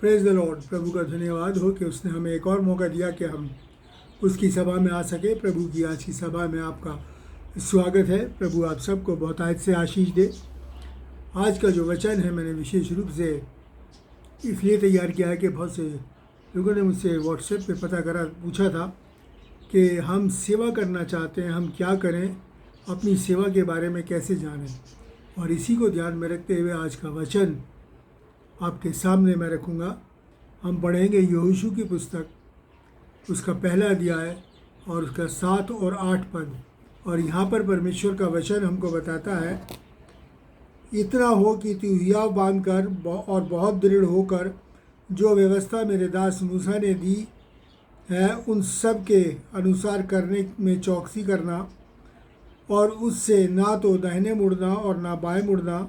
Praise the Lord. प्रभु का धन्यवाद हो कि उसने हमें एक और मौका दिया कि हम उसकी सभा में आ सके। प्रभु की आज की सभा में आपका स्वागत है। प्रभु आप सबको बहुतायत से आशीष दे। आज का जो वचन है मैंने विशेष रूप से इसलिए तैयार किया है कि बहुत से लोगों ने मुझसे व्हाट्सएप पे पता करा पूछा था कि हम सेवा करना चाहते हैं, हम क्या करें, अपनी सेवा के बारे में कैसे जानें। और इसी को ध्यान में रखते हुए आज का वचन आपके सामने मैं रखूँगा। हम पढ़ेंगे यहोशू की पुस्तक, उसका पहला अध्याय और उसका 7 और 8 पद। और यहाँ पर परमेश्वर का वचन हमको बताता है, इतना हो कि तू हियाव बांध कर और बहुत दृढ़ होकर जो व्यवस्था मेरे दास मूसा ने दी है उन सब के अनुसार करने में चौकसी करना, और उससे ना तो दाहिने मुड़ना और ना बाएं मुड़ना।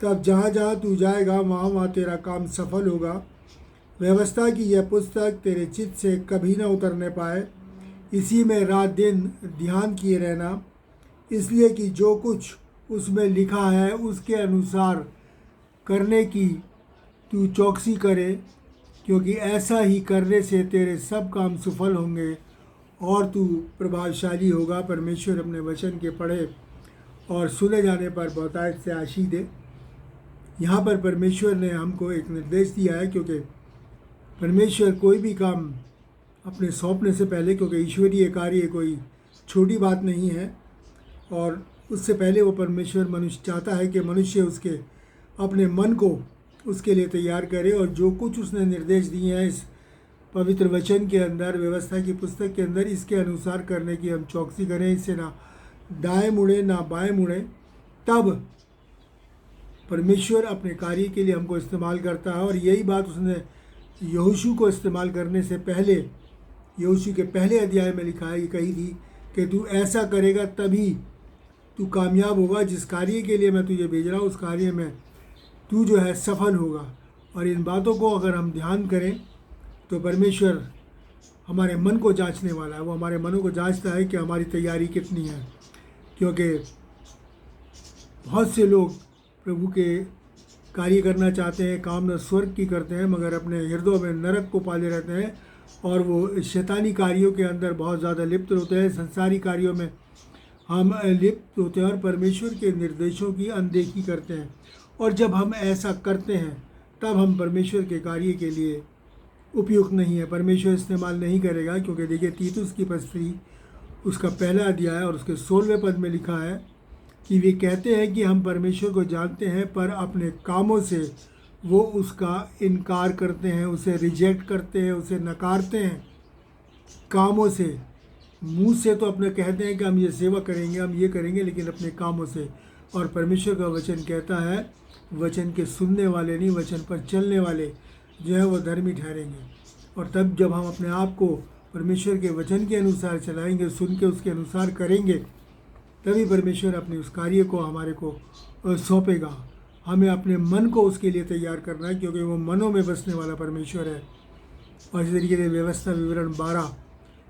तब जहाँ जहाँ तू जाएगा वहाँ वहाँ तेरा काम सफल होगा। व्यवस्था की यह पुस्तक तेरे चित्त से कभी ना उतरने पाए, इसी में रात दिन ध्यान किए रहना, इसलिए कि जो कुछ उसमें लिखा है उसके अनुसार करने की तू चौकसी करे, क्योंकि ऐसा ही करने से तेरे सब काम सफल होंगे और तू प्रभावशाली होगा। परमेश्वर अपने वचन के पढ़े और सुने जाने पर बहुतायत से आशीष दे। यहाँ पर परमेश्वर ने हमको एक निर्देश दिया है, क्योंकि परमेश्वर कोई भी काम अपने सौंपने से पहले, क्योंकि ईश्वरीय कार्य कोई छोटी बात नहीं है, और उससे पहले वो परमेश्वर मनुष्य चाहता है कि मनुष्य उसके अपने मन को उसके लिए तैयार करे। और जो कुछ उसने निर्देश दिए हैं इस पवित्र वचन के अंदर, व्यवस्था की पुस्तक के अंदर, इसके अनुसार करने की हम चौकसी करें, इससे ना दाएं मुड़े ना बाएं मुड़े। तब परमेश्वर अपने कार्य के लिए हमको इस्तेमाल करता है। और यही बात उसने यहोशू को इस्तेमाल करने से पहले, यहोशू के पहले अध्याय में लिखा है, कही थी कि तू ऐसा करेगा तभी तू कामयाब होगा, जिस कार्य के लिए मैं तुझे भेज रहा हूँ उस कार्य में तू जो है सफल होगा। और इन बातों को अगर हम ध्यान करें तो परमेश्वर हमारे मन को जांचने वाला है। वो हमारे मनों को जांचता है कि हमारी तैयारी कितनी है, क्योंकि बहुत से लोग प्रभु के कार्य करना चाहते हैं, कामना स्वर्ग की करते हैं, मगर अपने हृदय में नरक को पाले रहते हैं और वो शैतानी कार्यों के अंदर बहुत ज़्यादा लिप्त होते हैं। संसारी कार्यों में हम लिप्त होते हैं और परमेश्वर के निर्देशों की अनदेखी करते हैं। और जब हम ऐसा करते हैं तब हम परमेश्वर के कार्य के लिए उपयुक्त नहीं है, परमेश्वर इस्तेमाल नहीं करेगा। क्योंकि देखिए तीतुस की पत्री उसका पहला अध्याय और उसके 16वें पद में लिखा है कि वे कहते हैं कि हम परमेश्वर को जानते हैं, पर अपने कामों से वो उसका इनकार करते हैं, उसे रिजेक्ट करते हैं, उसे नकारते हैं। कामों से, मुंह से तो अपने कहते हैं कि हम ये सेवा करेंगे, हम ये करेंगे, लेकिन अपने कामों से। और परमेश्वर का वचन कहता है, वचन के सुनने वाले नहीं, वचन पर चलने वाले जो है वो धर्मी ठहरेंगे। और तब जब हम अपने आप को परमेश्वर के वचन के अनुसार चलाएंगे, सुन के उसके अनुसार करेंगे, तभी परमेश्वर अपने उस कार्य को हमारे को सौंपेगा। हमें अपने मन को उसके लिए तैयार करना है, क्योंकि वो मनों में बसने वाला परमेश्वर है। और इस तरीके से व्यवस्था विवरण 12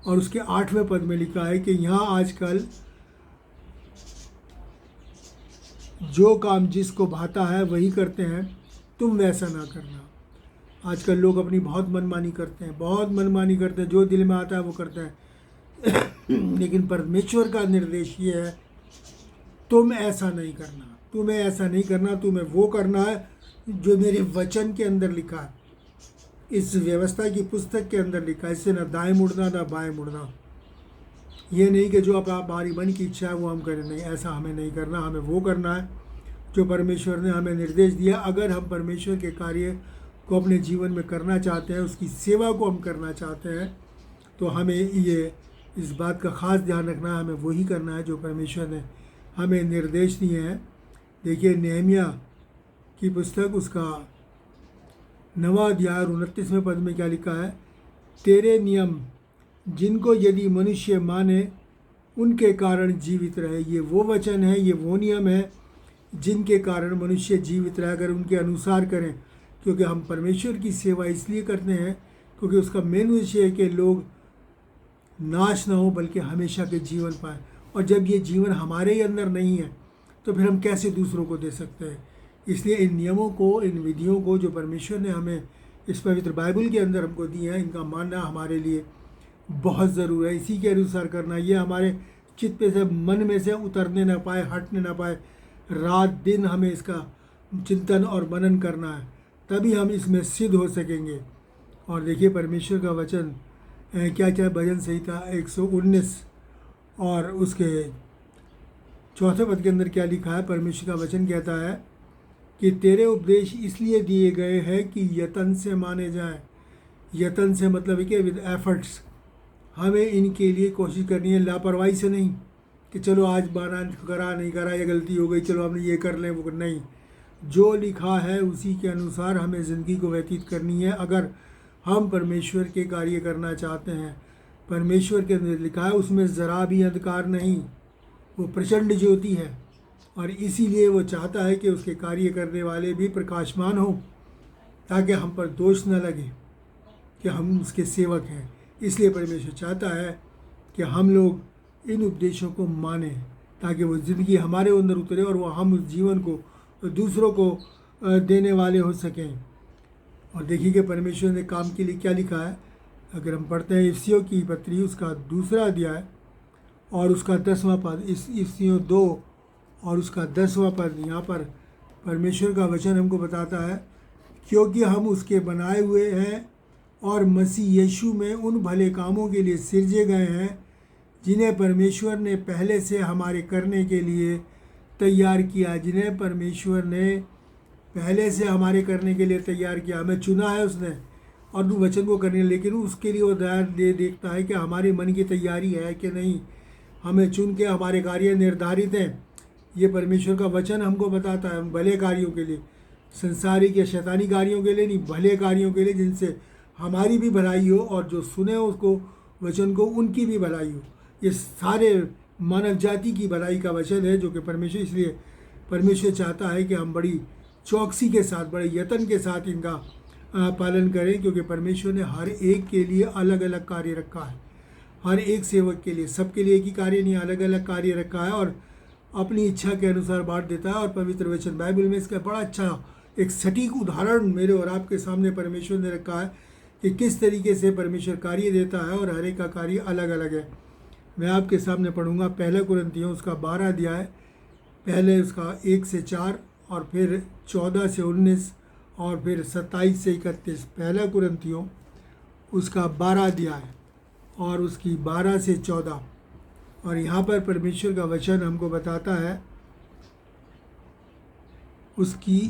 और उसके 8वें पद में लिखा है कि यहाँ आजकल जो काम जिसको भाता है वही करते हैं, तुम वैसा ना करना। आजकल लोग अपनी बहुत मनमानी करते हैं, बहुत मनमानी करते हैं, जो दिल में आता है वो करते हैं। लेकिन परमेश्वर का निर्देश ये है, तुम ऐसा नहीं करना, तुम्हें ऐसा नहीं करना, तुम्हें वो करना है जो मेरे वचन के अंदर लिखा है, इस व्यवस्था की पुस्तक के अंदर लिखा है। इससे ना दाएं मुड़ना ना बाएं मुड़ना। ये नहीं कि जो आप हमारी मन की इच्छा है वो हम करें, नहीं, ऐसा हमें नहीं करना। हमें वो करना है जो परमेश्वर ने हमें निर्देश दिया। अगर हम परमेश्वर के कार्य को अपने जीवन में करना चाहते हैं, उसकी सेवा को हम करना चाहते हैं, तो हमें ये इस बात का ख़ास ध्यान रखना है, हमें वही करना है जो परमेश्वर ने हमें निर्देश दिए हैं। देखिए नहम्याह की पुस्तक उसका 9वां अध्याय और 29वें पद में क्या लिखा है, तेरे नियम जिनको यदि मनुष्य माने उनके कारण जीवित रहे। ये वो वचन है, ये वो नियम है जिनके कारण मनुष्य जीवित रहे, अगर उनके अनुसार करें। क्योंकि हम परमेश्वर की सेवा इसलिए करते हैं क्योंकि उसका मेन उद्देश्य है कि लोग नाश ना हो बल्कि हमेशा के जीवन पाएँ। और जब ये जीवन हमारे ही अंदर नहीं है तो फिर हम कैसे दूसरों को दे सकते हैं। इसलिए इन नियमों को, इन विधियों को जो परमेश्वर ने हमें इस पवित्र बाइबल के अंदर हमको दी हैं, इनका मानना हमारे लिए बहुत ज़रूरी है। इसी के अनुसार करना, ये हमारे चित्त पे से, मन में से उतरने ना पाए, हटने ना पाए। रात दिन हमें इसका चिंतन और मनन करना है, तभी हम इसमें सिद्ध हो सकेंगे। और देखिए परमेश्वर का वचन क्या क्या, भजन संहिता 119 और उसके 4 पद के अंदर क्या लिखा है। परमेश्वर का वचन कहता है कि तेरे उपदेश इसलिए दिए गए हैं कि यतन से माने जाएं। यतन से मतलब है कि विद एफर्ट्स, हमें इनके लिए कोशिश करनी है, लापरवाही से नहीं कि चलो आज माना करा नहीं करा, ये गलती हो गई, चलो हमने ये कर लें वो नहीं। जो लिखा है उसी के अनुसार हमें ज़िंदगी को व्यतीत करनी है। अगर हम परमेश्वर के कार्य करना चाहते हैं, परमेश्वर के अंदर लिखा है उसमें ज़रा भी अंधकार नहीं, वो प्रचंड ज्योति है। और इसीलिए वो चाहता है कि उसके कार्य करने वाले भी प्रकाशमान हों, ताकि हम पर दोष न लगे कि हम उसके सेवक हैं। इसलिए परमेश्वर चाहता है कि हम लोग इन उपदेशों को माने, ताकि वो ज़िंदगी हमारे अंदर उतरे और वो हम उस जीवन को दूसरों को देने वाले हो सकें। और देखिए कि परमेश्वर ने काम के लिए क्या लिखा है। अगर हम पढ़ते हैं इफिसियों की पत्री, उसका 2 अध्याय और उसका 10वां पद, इफिसियों 2 और उसका 10वां पद, यहाँ पर परमेश्वर का वचन हमको बताता है, क्योंकि हम उसके बनाए हुए हैं और मसीह यीशु में उन भले कामों के लिए सिरजे गए हैं जिन्हें परमेश्वर ने पहले से हमारे करने के लिए तैयार किया। जिन्हें परमेश्वर ने पहले से हमारे करने के लिए तैयार किया, हमें चुना है उसने और उस वचन को करने, लेकिन उसके लिए वो देखता है कि हमारे मन की तैयारी है कि नहीं। हमें चुन के हमारे कार्य निर्धारित हैं। ये परमेश्वर का वचन हमको बताता है, भले कार्यों के लिए, संसारिक या शैतानी कार्यों के लिए नहीं, भले कार्यों के लिए जिनसे हमारी भी भलाई हो और जो सुने उसको वचन को उनकी भी भलाई हो। ये सारे मानव जाति की भलाई का वचन है जो कि परमेश्वर, इसलिए परमेश्वर चाहता है कि हम बड़ी चौकसी के साथ, बड़े यत्न के साथ इनका पालन करें, क्योंकि परमेश्वर ने हर एक के लिए अलग अलग कार्य रखा है। हर एक सेवक के लिए, सबके लिए एक ही कार्य नहीं, अलग अलग कार्य रखा है और अपनी इच्छा के अनुसार बांट देता है। और पवित्र वचन बाइबल में इसका बड़ा अच्छा एक सटीक उदाहरण मेरे और आपके सामने परमेश्वर ने रखा है कि किस तरीके से परमेश्वर कार्य देता है और हर एक का कार्य अलग अलग है। मैं आपके सामने पढ़ूंगा 1 कुरिन्थियों उसका 12 अध्याय, पहले उसका 1 से 4 और फिर 14 से 19 और फिर 27 से 31। 1 कुरिन्थियों उसका 12 अध्याय और उसकी 12 से 14। और यहाँ पर परमेश्वर का वचन हमको बताता है उसकी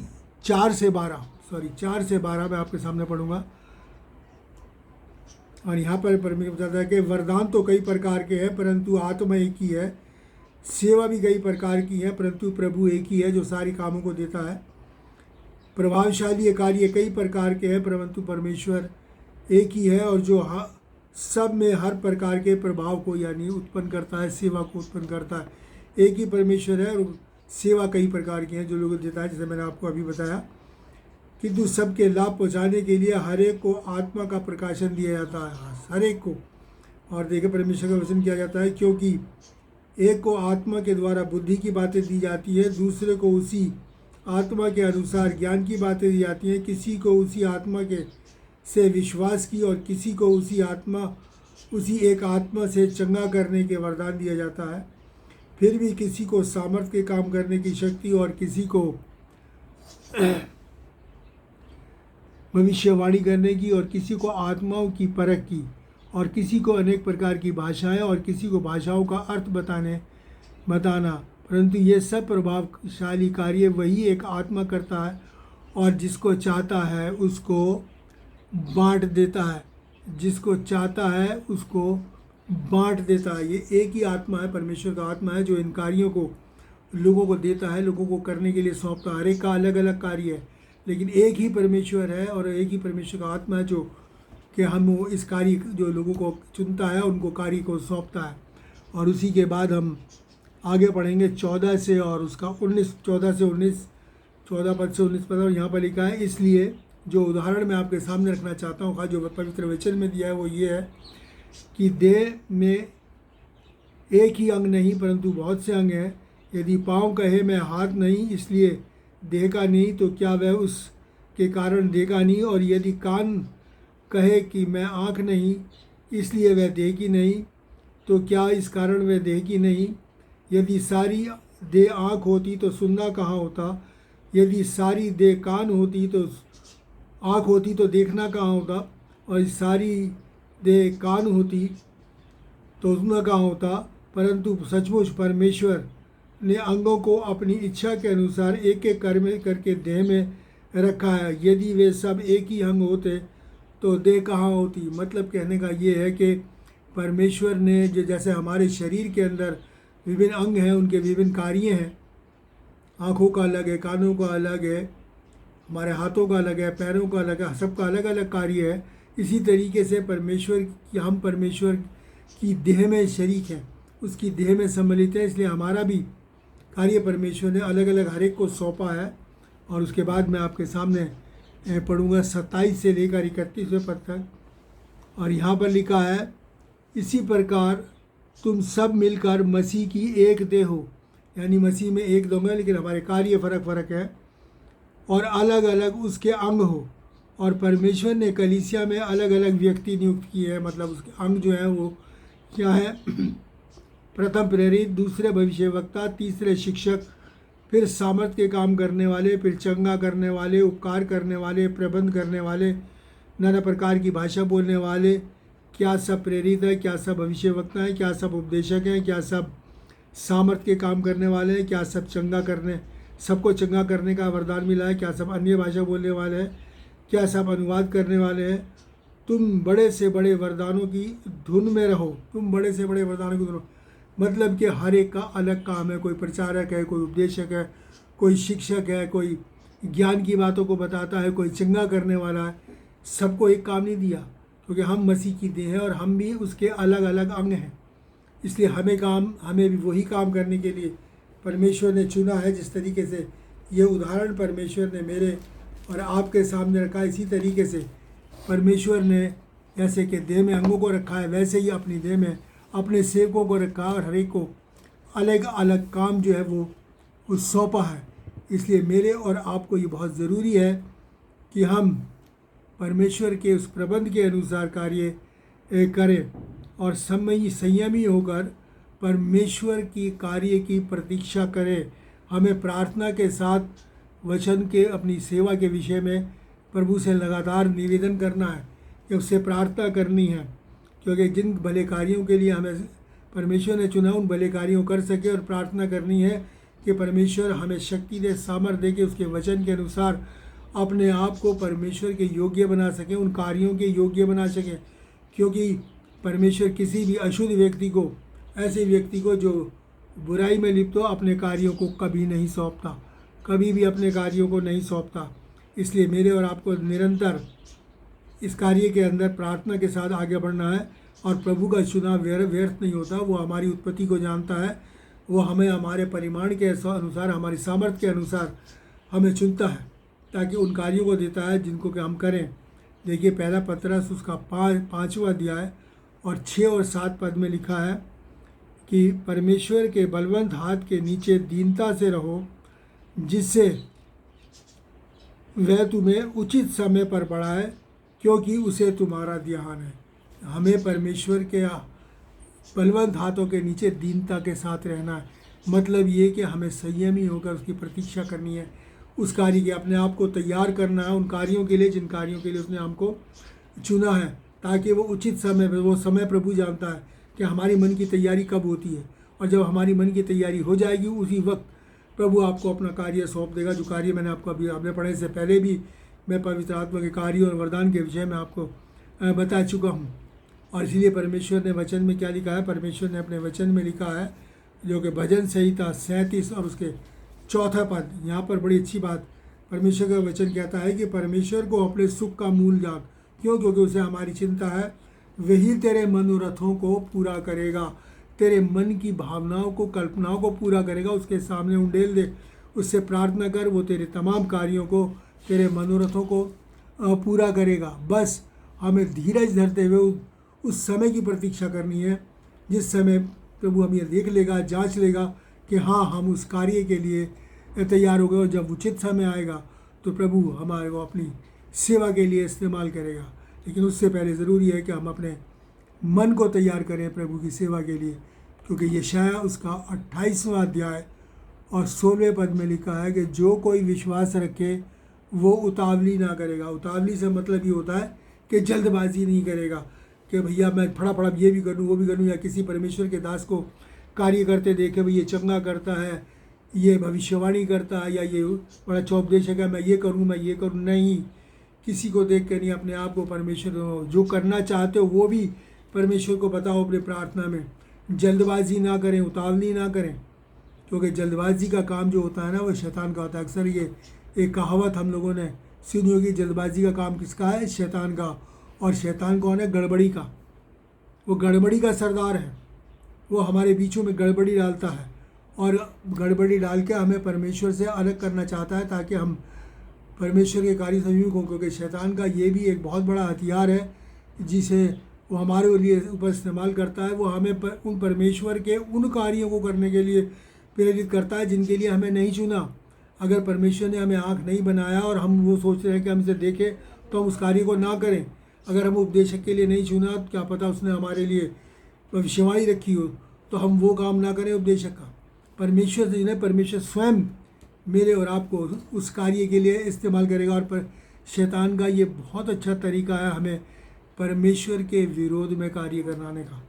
4 से 12 मैं आपके सामने पढ़ूंगा। और यहाँ पर परमेश्वर बताता है कि वरदान तो कई प्रकार के हैं, परंतु आत्मा एक ही है। सेवा भी कई प्रकार की है, परंतु प्रभु एक ही है जो सारी कामों को देता है। प्रभावशाली कार्य कई प्रकार के हैं, परंतु परमेश्वर एक ही है और जो सब में हर प्रकार के प्रभाव को यानी उत्पन्न करता है, सेवा को उत्पन्न करता है। एक ही परमेश्वर है और सेवा कई प्रकार की हैं जो लोगों को देता है, जैसे मैंने आपको अभी बताया। किंतु सबके लाभ पहुंचाने के लिए हर एक को आत्मा का प्रकाशन दिया जाता है, हर एक को। और देखिए परमेश्वर का वचन किया जाता है, क्योंकि एक को आत्मा के द्वारा बुद्धि की बातें दी जाती है, दूसरे को उसी आत्मा के अनुसार ज्ञान की बातें दी जाती हैं। किसी को उसी आत्मा के से विश्वास की और किसी को उसी एक आत्मा से चंगा करने के वरदान दिया जाता है। फिर भी किसी को सामर्थ के काम करने की शक्ति और किसी को भविष्यवाणी करने की और किसी को आत्माओं की परख की और किसी को अनेक प्रकार की भाषाएं और किसी को भाषाओं का अर्थ बताना। परंतु ये सब प्रभावशाली कार्य वही एक आत्मा करता है और जिसको चाहता है उसको बांट देता है। जिसको चाहता है उसको बांट देता है। ये एक ही आत्मा है, परमेश्वर का आत्मा है जो इन कार्यों को लोगों को देता है, लोगों को करने के लिए सौंपता है। हर एक का अलग अलग कार्य है, लेकिन एक ही परमेश्वर है और एक ही परमेश्वर का आत्मा है जो कि हम इस कार्य जो लोगों को चुनता है उनको कार्य को सौंपता है। और उसी के बाद हम आगे पढ़ेंगे 14 से और उसका 19, 14 से 19, 14 पद से 19 पद। और यहाँ पर लिखा है, इसलिए जो उदाहरण मैं आपके सामने रखना चाहता हूँ, जो पवित्र वचन में दिया है वो ये है कि देह में एक ही अंग नहीं परंतु बहुत से अंग हैं। यदि पाँव कहे मैं हाथ नहीं इसलिए देह का नहीं, तो क्या वह उस के कारण देखा नहीं, और यदि कान कहे कि मैं आँख नहीं इसलिए वह देह की नहीं, तो क्या इस कारण वह देह की नहीं? यदि सारी देह आँख होती तो सुनना कहाँ होता? यदि सारी देह कान होती तो आँख होती तो देखना कहाँ होता? और सारी देह कान होती तो सुनना कहाँ होता? परंतु सचमुच परमेश्वर ने अंगों को अपनी इच्छा के अनुसार एक एक कर्म करके देह में रखा है। यदि वे सब एक ही अंग होते तो देह कहाँ होती? मतलब कहने का ये है कि परमेश्वर ने जो, जैसे हमारे शरीर के अंदर विभिन्न अंग हैं, उनके विभिन्न कार्य हैं, आँखों का अलग है, कानों का अलग है, हमारे हाथों का अलग है, पैरों का अलग है, सबका अलग अलग कार्य है। इसी तरीके से हम परमेश्वर की देह में शरीक हैं, उसकी देह में सम्मिलित है, इसलिए हमारा भी कार्य परमेश्वर ने अलग अलग हर एक को सौंपा है। और उसके बाद मैं आपके सामने पढ़ूंगा 27 से लेकर 31वें पद तक। और यहाँ पर लिखा है, इसी प्रकार तुम सब मिलकर मसीह की एक देह हो। यानी मसीह में एक दो में, लेकिन हमारे कार्य फ़र्क है, और अलग अलग उसके अंग हो। और परमेश्वर ने कलीसिया में अलग अलग व्यक्ति नियुक्त किए हैं, मतलब उसके अंग जो हैं वो क्या है? प्रथम प्रेरित, दूसरे भविष्यवक्ता, तीसरे शिक्षक, फिर सामर्थ के काम करने वाले, फिर चंगा करने वाले, उपकार करने वाले, प्रबंध करने वाले, नाना प्रकार की भाषा बोलने वाले। क्या सब प्रेरित है? क्या सब भविष्यवक्ता हैं? क्या सब उपदेशक हैं? क्या सब सामर्थ के काम करने वाले हैं? क्या सब सबको चंगा करने का वरदान मिला है? क्या सब अन्य भाषा बोलने वाले हैं? क्या सब अनुवाद करने वाले हैं? तुम बड़े से बड़े वरदानों की धुन में रहो। तुम बड़े से बड़े वरदानों की धुन, मतलब कि हर एक का अलग काम है। कोई प्रचारक है, कोई उपदेशक है, कोई शिक्षक है, कोई ज्ञान की बातों को बताता है, कोई चंगा करने वाला है। सबको एक काम नहीं दिया, क्योंकि हम मसीह की देह हैं और हम भी उसके अलग अलग अंग हैं। इसलिए हमें भी वही काम करने के लिए परमेश्वर ने चुना है। जिस तरीके से ये उदाहरण परमेश्वर ने मेरे और आपके सामने रखा, इसी तरीके से परमेश्वर ने जैसे कि देह में अंगों को रखा है, वैसे ही अपनी देह में अपने सेवकों को रखा है, और हर एक को अलग अलग काम जो है वो सौंपा है। इसलिए मेरे और आपको ये बहुत ज़रूरी है कि हम परमेश्वर के उस प्रबंध के अनुसार कार्य करें और संयमी होकर परमेश्वर की कार्य की प्रतीक्षा करें। हमें प्रार्थना के साथ वचन के अपनी सेवा के विषय में प्रभु से लगातार निवेदन करना है, कि उससे प्रार्थना करनी है, क्योंकि जिन भले कार्यों के लिए हमें परमेश्वर ने चुना उन भले कार्यों कर सके। और प्रार्थना करनी है कि परमेश्वर हमें शक्ति दे, सामर्थ दे के उसके वचन के अनुसार अपने आप को परमेश्वर के योग्य बना सकें, उन कार्यों के योग्य बना सकें। क्योंकि परमेश्वर किसी भी अशुद्ध व्यक्ति को, ऐसे व्यक्ति को जो बुराई में लिप्त हो, अपने कार्यों को कभी नहीं सौंपता, कभी भी अपने कार्यों को नहीं सौंपता। इसलिए मेरे और आपको निरंतर इस कार्य के अंदर प्रार्थना के साथ आगे बढ़ना है। और प्रभु का चुनाव व्यर्थ नहीं होता। वो हमारी उत्पत्ति को जानता है, वो हमें हमारे परिमाण के अनुसार, हमारी सामर्थ्य के अनुसार हमें चुनता है, ताकि उन कार्यों को देता है जिनको कि हम करें। देखिए पहला पतरस उसका 5वां अध्याय और 6 और 7 पद में लिखा है कि परमेश्वर के बलवंत हाथ के नीचे दीनता से रहो, जिससे वह तुम्हें उचित समय पर बढ़ाए, क्योंकि उसे तुम्हारा ध्यान है। हमें परमेश्वर के बलवंत हाथों के नीचे दीनता के साथ रहना है। मतलब ये कि हमें संयमी होकर उसकी प्रतीक्षा करनी है, उस कार्य के अपने आप को तैयार करना है उन कार्यों के लिए जिन कार्यों के लिए उसने हमको चुना है, ताकि वो उचित समय पर, वो समय प्रभु जानता है कि हमारी मन की तैयारी कब होती है। और जब हमारी मन की तैयारी हो जाएगी, उसी वक्त प्रभु आपको अपना कार्य सौंप देगा। जो कार्य मैंने आपको अभी आपने पढ़ने से पहले भी मैं पवित्र आत्मा के कार्य और वरदान के विषय में आपको बता चुका हूँ। और इसीलिए परमेश्वर ने वचन में क्या लिखा है? परमेश्वर ने अपने वचन में लिखा है, जो कि भजन संहिता 37 और उसके 4 पद, यहाँ पर बड़ी अच्छी बात परमेश्वर का वचन कहता है कि परमेश्वर को अपने सुख का मूल जान। क्यों? क्योंकि उसे हमारी चिंता है। वही तेरे मनोरथों को पूरा करेगा, तेरे मन की भावनाओं को, कल्पनाओं को पूरा करेगा। उसके सामने उंडेल दे, उससे प्रार्थना कर, वो तेरे तमाम कार्यों को, तेरे मनोरथों को पूरा करेगा। बस हमें धीरज धरते हुए उस समय की प्रतीक्षा करनी है, जिस समय प्रभु हमें देख लेगा, जांच लेगा कि हाँ, हम उस कार्य के लिए तैयार हो गए। और जब उचित समय आएगा तो प्रभु हमारे को अपनी सेवा के लिए इस्तेमाल करेगा। लेकिन उससे पहले ज़रूरी है कि हम अपने मन को तैयार करें प्रभु की सेवा के लिए, क्योंकि यशायाह उसका 28वां अध्याय और 16वें पद में लिखा है कि जो कोई विश्वास रखे वो उतावली ना करेगा। उतावली से मतलब ये होता है कि जल्दबाजी नहीं करेगा कि भैया मैं फटाफट ये भी करूँ वो भी करूँ, या किसी परमेश्वर के दास को कार्य करते देखे भाई ये चंगा करता है, ये भविष्यवाणी करता है, या ये बड़ा चौपदेशक है, मैं ये करूँ नहीं। किसी को देख कर नहीं, अपने आप को परमेश्वर जो करना चाहते हो वो भी परमेश्वर को बताओ अपने प्रार्थना में। जल्दबाजी ना करें, उतावली ना करें, क्योंकि जल्दबाजी का काम जो होता है ना वो शैतान का होता है। अक्सर ये एक कहावत हम लोगों ने सुनी होगी, जल्दबाजी का काम किसका है? शैतान का। और शैतान कौन है? गड़बड़ी का। वो गड़बड़ी का सरदार है, वो हमारे बीचों में गड़बड़ी डालता है और गड़बड़ी डाल के हमें परमेश्वर से अलग करना चाहता है ताकि हम परमेश्वर के कार्य संयुक्त हों। क्योंकि शैतान का ये भी एक बहुत बड़ा हथियार है जिसे वो हमारे लिए ऊपर इस्तेमाल करता है। वो हमें उन परमेश्वर के उन कार्यों को करने के लिए प्रेरित करता है जिनके लिए हमें नहीं चुना। अगर परमेश्वर ने हमें आँख नहीं बनाया और हम वो सोच रहे हैं कि हम इसे देखें तो हम उस कार्य को ना करें। अगर हम उपदेशक के लिए नहीं चुना, क्या पता उसने हमारे लिए भविष्यवाणी रखी हो, तो हम वो काम ना करें उपदेशक का। परमेश्वर से जिन्हें परमेश्वर स्वयं मेरे और आपको उस कार्य के लिए इस्तेमाल करेगा। और पर शैतान का ये बहुत अच्छा तरीका है हमें परमेश्वर के विरोध में कार्य कराने का,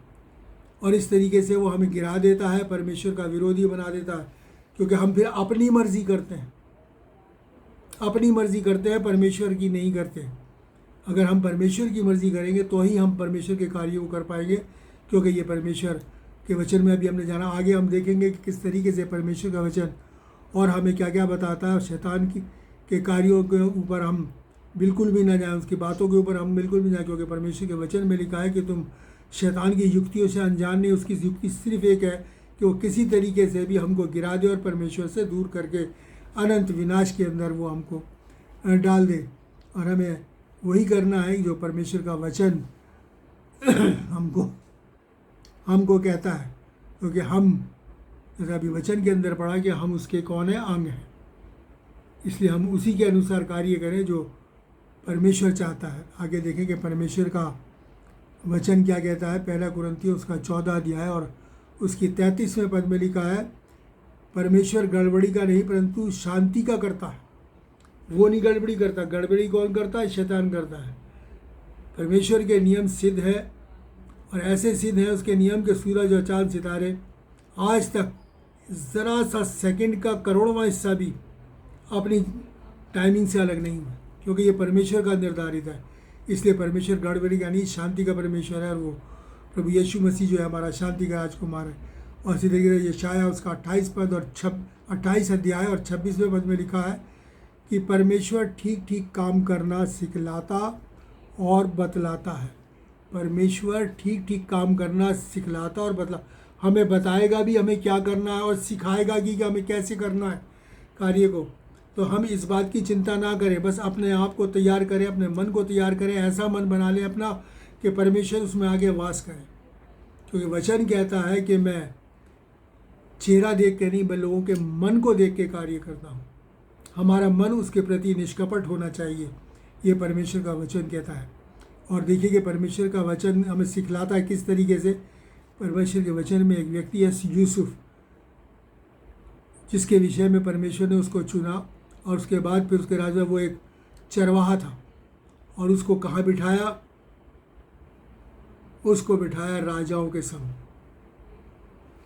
और इस तरीके से वो हमें गिरा देता है, परमेश्वर का विरोधी बना देता है। क्योंकि हम फिर अपनी मर्जी करते हैं, परमेश्वर की नहीं करते। अगर हम परमेश्वर की मर्जी करेंगे तो ही हम परमेश्वर के कार्यों को कर पाएंगे, क्योंकि ये परमेश्वर के वचन में अभी हमने जाना। आगे हम देखेंगे कि किस तरीके से परमेश्वर का वचन और हमें क्या क्या बताता है। और शैतान के कार्यों के ऊपर हम बिल्कुल भी ना जाएं, उसकी बातों के ऊपर हम बिल्कुल भी ना, क्योंकि परमेश्वर के वचन में लिखा है कि तुम शैतान की युक्तियों से अनजान नहीं। उसकी युक्ति सिर्फ एक है कि वो किसी तरीके से भी हमको गिरा दे और परमेश्वर से दूर करके अनंत विनाश के अंदर वो हमको डाल दे। और हमें वही करना है जो परमेश्वर का वचन हमको कहता है, क्योंकि हम जैसा अभी वचन के अंदर पढ़ा कि हम उसके कौन है? अंग हैं। इसलिए हम उसी के अनुसार कार्य करें जो परमेश्वर चाहता है। आगे देखें कि परमेश्वर का वचन क्या कहता है। 1 कुरिन्थियों उसका 14 अध्याय और उसकी 33वें पद में लिखा है, परमेश्वर गड़बड़ी का नहीं परंतु शांति का करता है। वो नहीं गड़बड़ी करता। गड़बड़ी कौन करता है? शैतान करता है। परमेश्वर के नियम सिद्ध है, और ऐसे सिद्ध हैं उसके नियम के सूरज और चांद सितारे आज तक ज़रा सा सेकंड का करोड़वां हिस्सा भी अपनी टाइमिंग से अलग नहीं हुआ, क्योंकि ये परमेश्वर का निर्धारित है। इसलिए परमेश्वर गड़बड़ी का नहीं, शांति का परमेश्वर है। और वो प्रभु यीशु मसीह जो है हमारा शांति का राजकुमार है। और इसी तरीके से यशायाह उसका 28 पद और 28 अध्याय और 26वें पद में लिखा है कि परमेश्वर ठीक ठीक काम करना सिखलाता और बतलाता है। परमेश्वर ठीक ठीक काम करना सिखलाता और हमें बताएगा भी हमें क्या करना है, और सिखाएगा कि हमें कैसे करना है कार्य को। तो हम इस बात की चिंता ना करें, बस अपने आप को तैयार करें, अपने मन को तैयार करें, ऐसा मन बना लें अपना कि परमेश्वर उसमें आगे वास करें। क्योंकि वचन कहता है कि मैं चेहरा देख के नहीं, मैं लोगों के मन को देख के कार्य करता हूँ। हमारा मन उसके प्रति निष्कपट होना चाहिए, ये परमेश्वर का वचन कहता है। और देखिए कि परमेश्वर का वचन हमें सिखलाता है किस तरीके से। परमेश्वर के वचन में एक व्यक्ति है यूसुफ, जिसके विषय में परमेश्वर ने उसको चुना, और उसके बाद फिर उसके राजा वो एक चरवाहा था, और उसको कहाँ बिठाया? उसको बिठाया राजाओं के संग।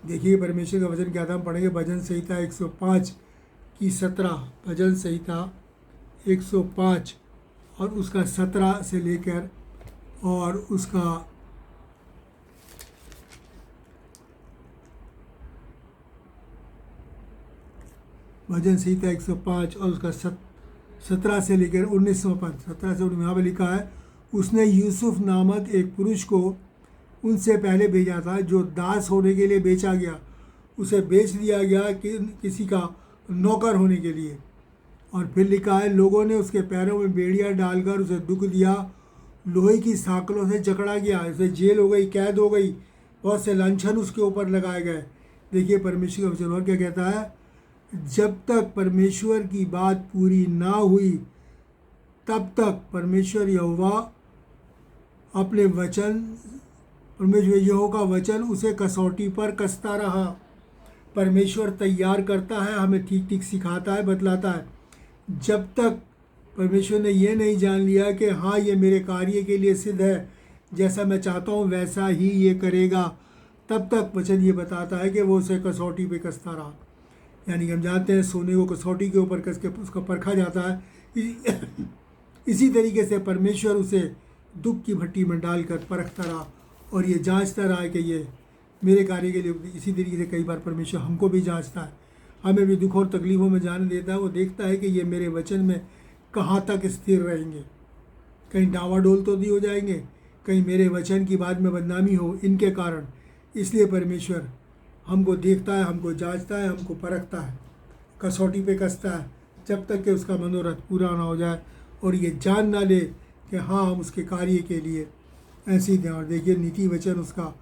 देखिए परमेश्वर का वचन क्या था, हम पढ़ेंगे भजन संहिता 105 की 17, भजन संहिता 105 और उसका 17 से लेकर और उसका भजन संहिता 105 और उसका 17 से लेकर 19वां पद, 17 से 19 यहाँ पर लिखा है, उसने यूसुफ नामक एक पुरुष को उनसे पहले भेजा था जो दास होने के लिए बेचा गया, उसे बेच दिया गया कि किसी का नौकर होने के लिए। और फिर लिखा है, लोगों ने उसके पैरों में बेड़ियां डालकर उसे दुख दिया, लोहे की सांकलों से जकड़ा गया, उसे जेल हो गई, कैद हो गई, बहुत से लांछन उसके ऊपर लगाए गए। देखिए परमेश्वर का वचन और क्या कहता है, जब तक परमेश्वर की बात पूरी ना हुई तब तक परमेश्वर यहोवा अपने वचन, परमेश्वर यहोवा का वचन उसे कसौटी पर कसता रहा। परमेश्वर तैयार करता है, हमें ठीक ठीक सिखाता है, बतलाता है। जब तक परमेश्वर ने ये नहीं जान लिया कि हाँ ये मेरे कार्य के लिए सिद्ध है, जैसा मैं चाहता हूँ वैसा ही ये करेगा, तब तक वचन ये बताता है कि वो उसे कसौटी पे कसता रहा। यानी कि हम जानते हैं सोने को कसौटी के ऊपर कस के उसका परखा जाता है। इसी तरीके से परमेश्वर उसे दुख की भट्टी में डालकर परखता रहा और ये जांचता रहा है कि ये मेरे कार्य के लिए। इसी तरीके से कई बार परमेश्वर हमको भी जांचता है, हमें भी दुख और तकलीफ़ों में जाने देता है। वो देखता है कि ये मेरे वचन में कहाँ तक स्थिर रहेंगे, कहीं डावाडोल तो नहीं हो जाएंगे, कहीं मेरे वचन की बात में बदनामी हो इनके कारण। इसलिए परमेश्वर हमको देखता है, हमको जांचता है, हमको परखता है, कसौटी पे कसता है, जब तक कि उसका मनोरथ पूरा ना हो जाए और ये जान ना ले कि हाँ हम उसके कार्य के लिए ऐसे ही दें। और देखिए नीति वचन उसका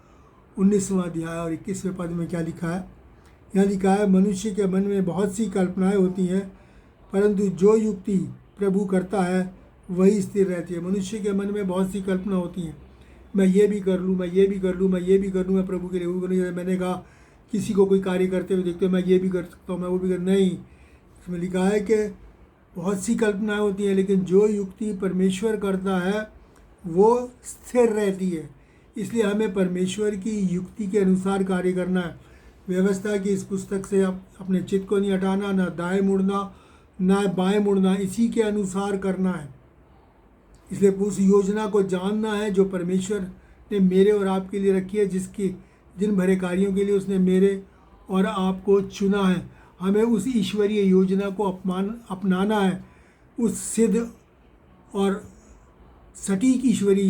19वां अध्याय और 21वें पद में क्या लिखा है। यहाँ लिखा है, मनुष्य के मन में बहुत सी कल्पनाएं होती हैं, परंतु जो युक्ति प्रभु करता है वही स्थिर रहती है। मनुष्य के मन में बहुत सी कल्पना होती हैं, मैं ये भी कर लूँ, मैं ये भी कर लूँ, मैं ये भी कर लूँ, मैं प्रभु के लिए वो करूँ। जैसे मैंने कहा किसी को कोई कार्य करते हुए देखते हो, मैं ये भी कर सकता हूँ, मैं वो भी कर, नहीं। इसमें लिखा है कि बहुत सी कल्पनाएं होती हैं, लेकिन जो युक्ति परमेश्वर करता है वो स्थिर रहती है। इसलिए हमें परमेश्वर की युक्ति के अनुसार कार्य करना है। व्यवस्था की इस पुस्तक से आप अपने चित्त को नहीं हटाना, ना दाएं मुड़ना ना बाएं मुड़ना, इसी के अनुसार करना है। इसलिए उस योजना को जानना है जो परमेश्वर ने मेरे और आपके लिए रखी है, जिसकी जिन भरे कार्यों के लिए उसने मेरे और आपको चुना है। हमें उस ईश्वरीय योजना को अपनाना है, उस सिद्ध और सटीक ईश्वरीय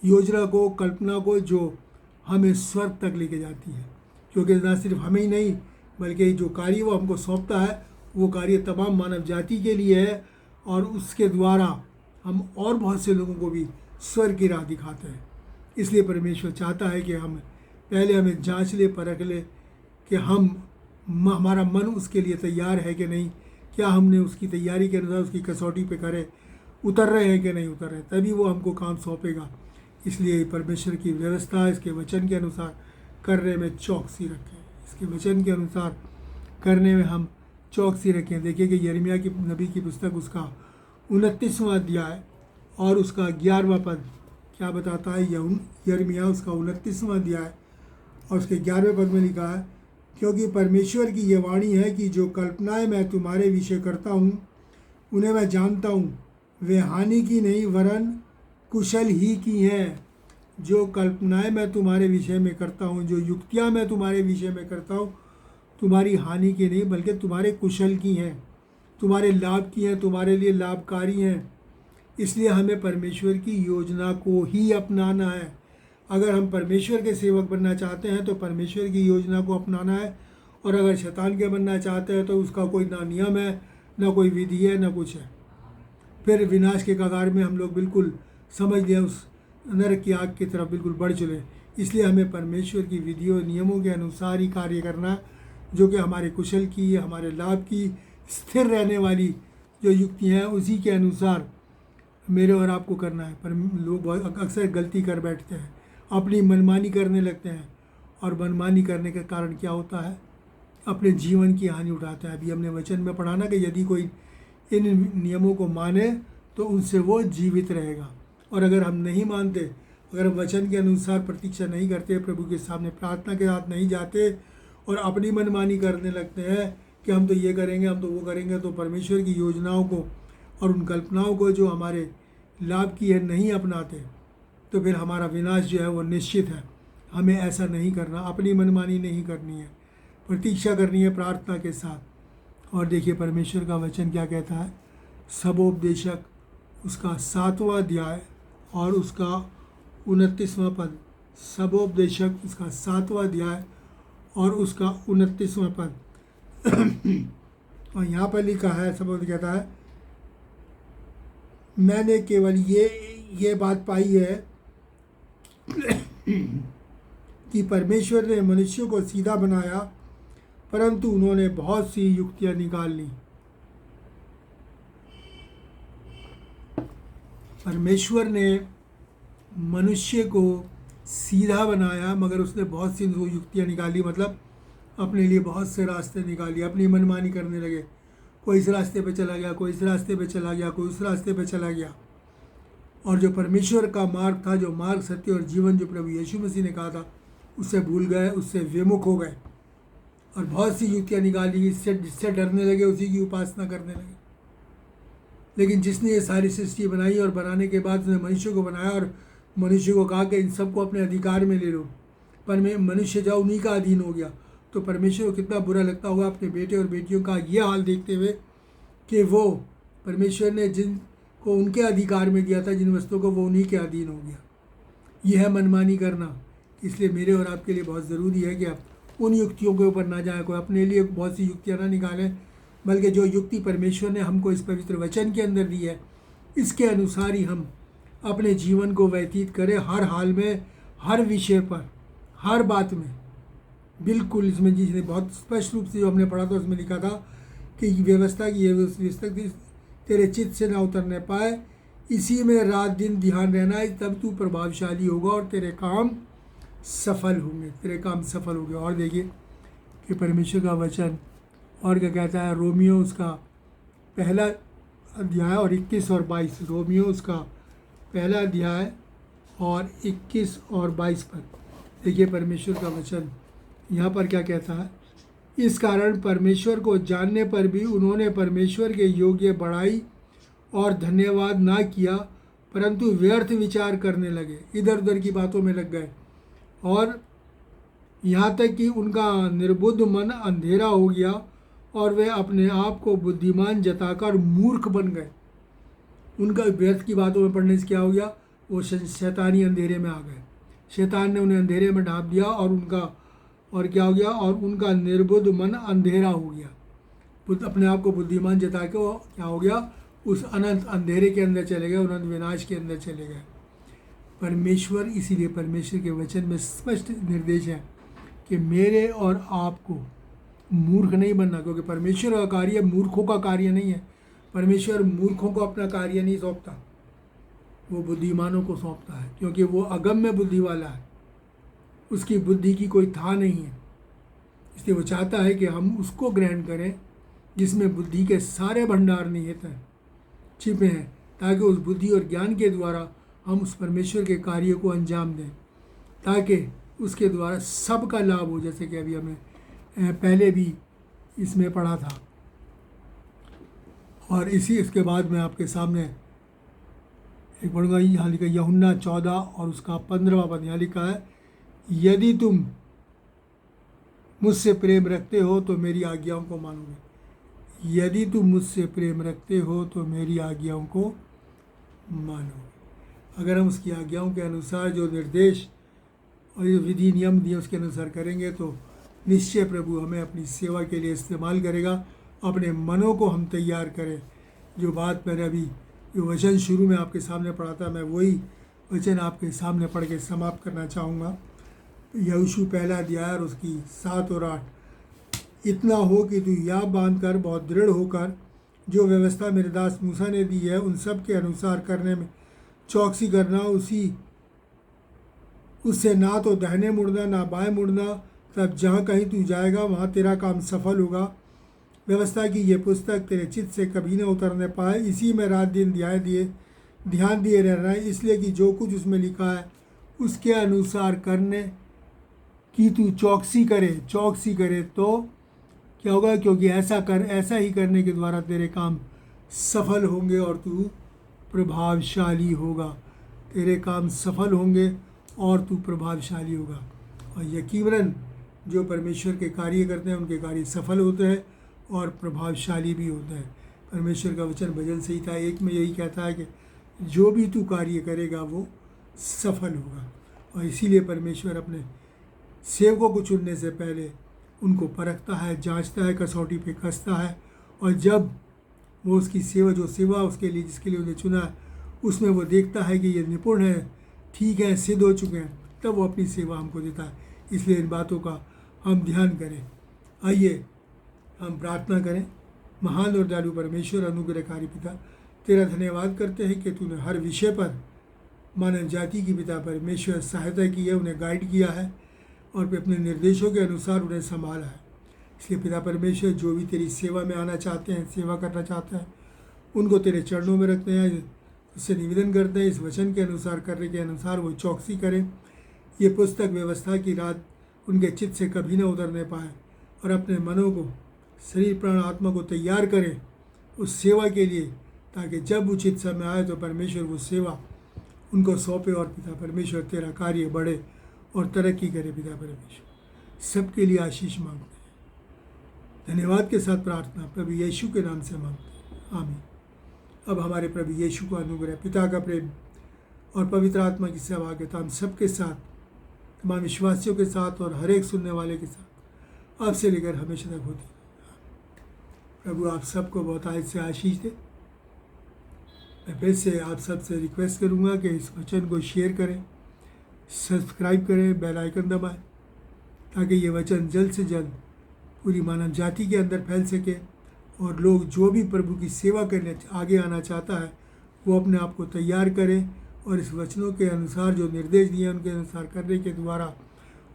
योजना को, कल्पना को, जो हमें स्वर्ग तक लेके जाती है। क्योंकि ना सिर्फ हमें ही नहीं, बल्कि जो कार्य वो हमको सौंपता है वो कार्य तमाम मानव जाति के लिए है, और उसके द्वारा हम और बहुत से लोगों को भी स्वर्ग की राह दिखाते हैं। इसलिए परमेश्वर चाहता है कि हम पहले हमें जांच ले, परख ले कि हमारा मन उसके लिए तैयार है कि नहीं, क्या हमने उसकी तैयारी के अनुसार उसकी कसौटी पे करे, उतर रहे हैं कि नहीं उतर रहे, तभी वो हमको काम सौंपेगा। इसलिए परमेश्वर की व्यवस्था इसके वचन के अनुसार करने में चौकसी रखें, इसके वचन के अनुसार करने में हम चौकसी रखें। देखिए कि यिर्मयाह की नबी की पुस्तक उसका 29वां अध्याय और उसका 11वां पद क्या बताता है। यिर्मयाह उसका 29वां अध्याय और उसके 11वें पद में लिखा है, क्योंकि परमेश्वर की ये वाणी है कि जो कल्पनाएं मैं तुम्हारे विषय करता हूँ उन्हें मैं जानता हूँ, वे हानि की नहीं वरन कुशल ही की हैं। जो कल्पनाएं मैं तुम्हारे विषय में करता हूँ, जो युक्तियाँ मैं तुम्हारे विषय में करता हूँ, तुम्हारी हानि की नहीं बल्कि तुम्हारे कुशल की हैं, तुम्हारे लाभ की हैं, तुम्हारे लिए लाभकारी हैं। इसलिए हमें परमेश्वर की योजना को ही अपनाना है। अगर हम परमेश्वर के सेवक बनना चाहते हैं तो परमेश्वर की योजना को अपनाना है, और अगर शैतान के बनना चाहते हैं तो उसका कोई ना नियम है, ना कोई विधि है, ना कुछ है। फिर विनाश के कगार में हम लोग बिल्कुल समझ लिया, उस नरक की आग की तरफ बिल्कुल बढ़ चले। इसलिए हमें परमेश्वर की विधियों नियमों के अनुसार ही कार्य करना है, जो कि हमारे कुशल की, हमारे लाभ की, स्थिर रहने वाली जो युक्तियाँ हैं उसी के अनुसार मेरे और आपको करना है। पर लोग अक्सर गलती कर बैठते हैं, अपनी मनमानी करने लगते हैं, और मनमानी करने के कारण क्या होता है, अपने जीवन की हानि उठाते हैं। अभी हमने वचन में पढ़ा ना कि यदि कोई इन नियमों को माने तो उनसे वो जीवित रहेगा। और अगर हम नहीं मानते, अगर हम वचन के अनुसार प्रतीक्षा नहीं करते, प्रभु के सामने प्रार्थना के साथ नहीं जाते और अपनी मनमानी करने लगते हैं कि हम तो ये करेंगे, हम तो वो करेंगे, तो परमेश्वर की योजनाओं को और उन कल्पनाओं को जो हमारे लाभ की है नहीं अपनाते, तो फिर हमारा विनाश जो है वो निश्चित है। हमें ऐसा नहीं करना, अपनी मनमानी नहीं करनी है, प्रतीक्षा करनी है प्रार्थना के साथ। और देखिए परमेश्वर का वचन क्या कहता है, सबोपदेशक उसका 7वां अध्याय और उसका 29वां पद। सबोपदेशक उसका 7वां अध्याय और उसका 29वां पद। और यहाँ पर लिखा है, सबोपदेश कहता है, मैंने केवल ये बात पाई है कि परमेश्वर ने मनुष्य को सीधा बनाया, परंतु उन्होंने बहुत सी युक्तियां निकाल ली। परमेश्वर ने मनुष्य को सीधा बनाया, मगर उसने बहुत सी युक्तियां निकाली, मतलब अपने लिए बहुत से रास्ते निकाली, अपनी मनमानी करने लगे। कोई इस रास्ते पे चला गया, कोई इस रास्ते पे चला गया, कोई उस रास्ते पे चला गया। और जो परमेश्वर का मार्ग था, जो मार्ग, सत्य और जीवन जो प्रभु यीशु मसीह ने कहा था, उससे भूल गए, उससे विमुख हो गए और बहुत सी युक्तियाँ निकाली। जिससे डरने लगे उसी की उपासना करने लगे। लेकिन जिसने ये सारी सृष्टि बनाई और बनाने के बाद उसने मनुष्य को बनाया और मनुष्य को कहा कि इन सबको अपने अधिकार में ले लो, पर मनुष्य जब उन्हीं का अधीन हो गया तो परमेश्वर को कितना बुरा लगता होगा अपने बेटे और बेटियों का ये हाल देखते हुए कि वो परमेश्वर ने जिनको उनके अधिकार में दिया था, जिन वस्तुओं को, वो उन्हीं के अधीन हो गया। यह है मनमानी करना। इसलिए मेरे और आपके लिए बहुत ज़रूरी है कि आप उन युक्तियों के ऊपर ना जाए, कोई अपने लिए बहुत सी युक्तियाँ ना निकालें, बल्कि जो युक्ति परमेश्वर ने हमको इस पवित्र वचन के अंदर दी है, इसके अनुसार ही हम अपने जीवन को व्यतीत करें, हर हाल में, हर विषय पर, हर बात में। बिल्कुल इसमें जिसने बहुत स्पष्ट रूप से जो हमने पढ़ा था उसमें लिखा था कि व्यवस्था की ये व्यवस्था तेरे चित्त से ना उतरने पाए, इसी में रात दिन ध्यान रहना है, तब तू प्रभावशाली होगा और तेरे काम सफल होंगे, तेरे काम सफल होंगे। और देखिए कि परमेश्वर का वचन और क्या कहता है, रोमियो उसका पहला अध्याय और 21 और 22, रोमियो उसका पहला अध्याय और 21 और 22 पर देखिए परमेश्वर का वचन यहाँ पर क्या कहता है। इस कारण परमेश्वर को जानने पर भी उन्होंने परमेश्वर के योग्य बड़ाई और धन्यवाद ना किया, परंतु व्यर्थ विचार करने लगे, इधर उधर की बातों में लग गए, और यहाँ तक कि उनका निर्बुद्ध मन अंधेरा हो गया और वे अपने आप को बुद्धिमान जताकर मूर्ख बन गए। उनका व्यर्थ की बातों में पढ़ने से क्या हो गया, वो शैतानी अंधेरे में आ गए। शैतान ने उन्हें अंधेरे में ढाँप दिया और क्या हो गया, और उनका निर्बुद्ध मन अंधेरा हो गया। अपने आप को बुद्धिमान जता के वो क्या हो गया, उस अनंत अंधेरे के अंदर चले गए, अनंत विनाश के अंदर चले गए। परमेश्वर, इसीलिए परमेश्वर के वचन में स्पष्ट निर्देश है कि मेरे और आपको मूर्ख नहीं बनना, क्योंकि परमेश्वर का कार्य मूर्खों का कार्य नहीं है। परमेश्वर मूर्खों को अपना कार्य नहीं सौंपता, वो बुद्धिमानों को सौंपता है, क्योंकि वो अगम्य बुद्धि वाला है, उसकी बुद्धि की कोई था नहीं है। इसलिए वो चाहता है कि हम उसको ग्रहण करें जिसमें बुद्धि के सारे भंडार निहित हैं, छिपे हैं, ताकि उस बुद्धि और ज्ञान के द्वारा हम उस परमेश्वर के कार्य को अंजाम दें, ताकि उसके द्वारा सबका लाभ हो, जैसे कि अभी हमें पहले भी इसमें पढ़ा था। और इसके बाद मैं आपके सामने एक पढ़ूंगा, यहाँ लिखा यूहन्ना 14 और उसका 15वां पद। यहाँ लिखा है, यदि तुम मुझसे प्रेम रखते हो तो मेरी आज्ञाओं को मानोगे। यदि तुम मुझसे प्रेम रखते हो तो मेरी आज्ञाओं को मानोगे। अगर हम उसकी आज्ञाओं के अनुसार जो निर्देश और जो विधि नियम दिए उसके अनुसार करेंगे तो निश्चय प्रभु हमें अपनी सेवा के लिए इस्तेमाल करेगा। अपने मनों को हम तैयार करें। जो बात मैंने अभी जो वचन शुरू में आपके सामने पढ़ा था, मैं वही वचन आपके सामने पढ़ के समाप्त करना चाहूँगा। यहोशू पहला अध्याय और उसकी 7 और 8। इतना हो कि तू याद बांध कर बहुत दृढ़ होकर जो व्यवस्था मेरे दास मूसा ने दी है उन सब के अनुसार करने में चौकसी करना। उससे ना तो दाहिने मुड़ना ना बाएं मुड़ना, तब जहाँ कहीं तू जाएगा वहाँ तेरा काम सफल होगा। व्यवस्था की ये पुस्तक तेरे चित्त से कभी न उतरने पाए, इसी में रात दिन ध्यान दिए रहना है, इसलिए कि जो कुछ उसमें लिखा है उसके अनुसार करने कि तू चौकसी करे तो क्या होगा, क्योंकि ऐसा ही करने के द्वारा तेरे काम सफल होंगे और तू प्रभावशाली होगा। तेरे काम सफल होंगे और तू प्रभावशाली होगा। और यकीनन जो परमेश्वर के कार्य करते हैं उनके कार्य सफल होते हैं और प्रभावशाली भी होते हैं। परमेश्वर का वचन भजन संहिता 1 में यही कहता है कि जो भी तू कार्य करेगा वो सफल होगा। और इसीलिए परमेश्वर अपने सेवकों को चुनने से पहले उनको परखता है, जांचता है, कसौटी पे कसता है, और जब वो उसकी सेवा उसके लिए जिसके लिए उन्हें चुना है उसमें वो देखता है कि ये निपुण है, ठीक है, सिद्ध हो चुके हैं, तब वो अपनी सेवा हमको देता है। इसलिए इन बातों का हम ध्यान करें। आइए हम प्रार्थना करें। महान और दयालु परमेश्वर, अनुग्रहकारी पिता, तेरा धन्यवाद करते हैं कि तूने हर विषय पर मानव जाति की पिता परमेश्वर सहायता की है, उन्हें गाइड किया है और फिर अपने निर्देशों के अनुसार उन्हें संभाला है। इसलिए पिता परमेश्वर, जो भी तेरी सेवा में आना चाहते हैं, सेवा करना चाहते हैं, उनको तेरे चरणों में रखते हैं, उससे निवेदन करते हैं इस वचन के अनुसार करने के अनुसार वो चौकसी करें। ये पुस्तक व्यवस्था की रात उनके चित्त से कभी न उतरने पाए और अपने मनों को, शरीर प्राण आत्मा को तैयार करें उस सेवा के लिए, ताकि जब उचित समय आए तो परमेश्वर वो सेवा उनको सौंपे और पिता परमेश्वर तेरा कार्य बढ़े और तरक्की करे। पिता परमेश्वर सबके लिए आशीष मांगते हैं, धन्यवाद के साथ प्रार्थना प्रभु यीशु के नाम से मांगते हैं, आमीन। अब हमारे प्रभु यीशु का अनुग्रह, पिता का प्रेम और पवित्र आत्मा की सहभागिता हम सबके साथ, तमाम विश्वासियों के साथ और हर एक सुनने वाले के साथ अब से लेकर हमेशा तक होती है। प्रभु आप सबको बहुत आयत से आशीष दे। मैं फिर से आप सबसे रिक्वेस्ट करूंगा कि इस वचन को शेयर करें, सब्सक्राइब करें, बेल आइकन दबाएं, ताकि ये वचन जल्द से जल्द पूरी मानव जाति के अंदर फैल सके और लोग जो भी प्रभु की सेवा करने आगे आना चाहता है वो अपने आप को तैयार करें और इस वचनों के अनुसार जो निर्देश दिए उनके अनुसार करने के द्वारा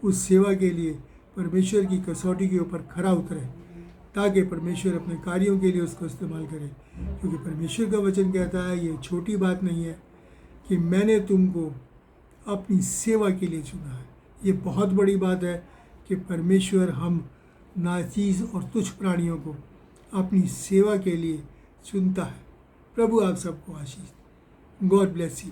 उस सेवा के लिए परमेश्वर की कसौटी के ऊपर खरा उतरे, ताकि परमेश्वर अपने कार्यों के लिए उसको इस्तेमाल करे। क्योंकि परमेश्वर का वचन कहता है, ये छोटी बात नहीं है कि मैंने तुमको अपनी सेवा के लिए चुना है। ये बहुत बड़ी बात है कि परमेश्वर हम नाचीज़ और तुच्छ प्राणियों को अपनी सेवा के लिए चुनता है। प्रभु आप सबको आशीष। God bless you.